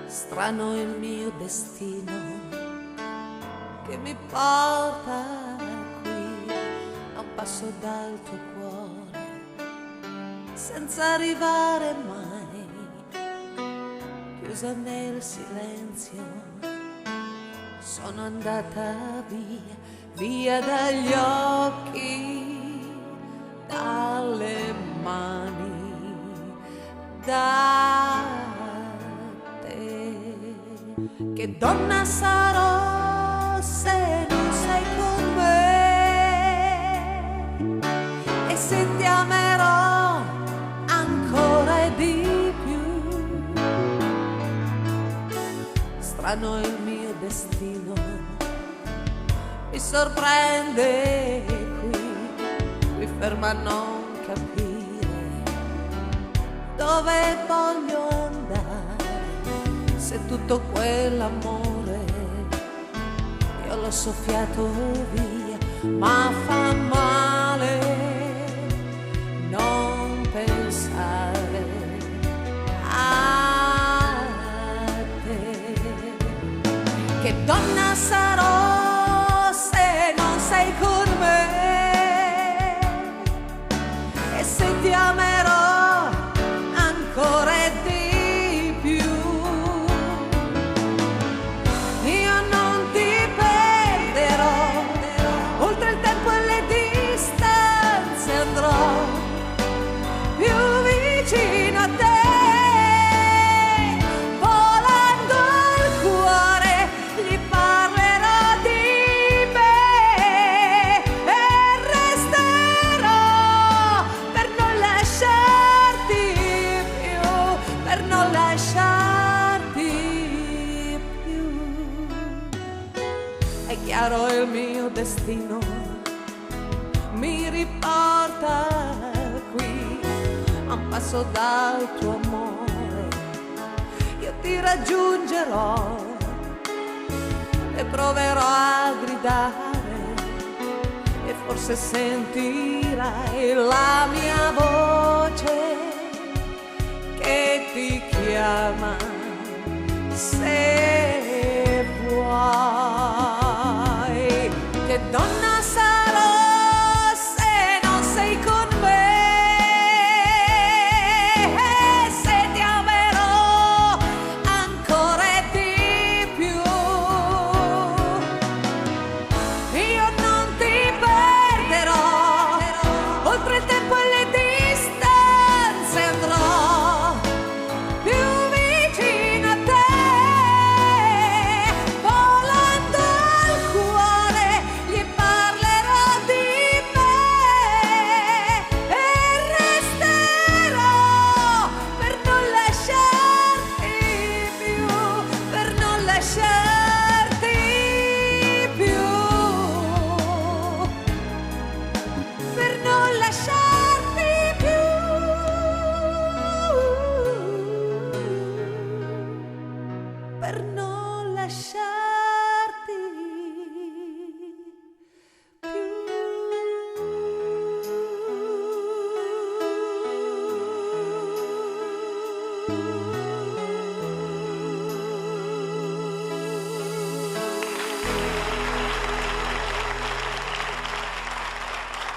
Strano il mio destino che mi porta qui, a un passo dal tuo cuore, senza arrivare mai, chiusa nel silenzio. Sono andata via, via dagli occhi, dalle mani, da che donna sarò se non sei con me? E se ti amerò ancora di più? Strano il mio destino, mi sorprende qui ferma a non capire dove voglio andare. Se tutto quell'amore io l'ho soffiato via, ma fa male non pensare a te. Che donna sarò se non sei con me? E se ti amerò ancora di vicino a te, volando il cuore, gli parlerò di me e resterò per non lasciarti più, per non lasciarti più. È chiaro il mio destino, mi riporta qui, a un passo dal tuo amore. Io ti raggiungerò e proverò a gridare, e forse sentirai la mia voce che ti chiama, se vuoi. Che donna sarò se non sei con me? Per no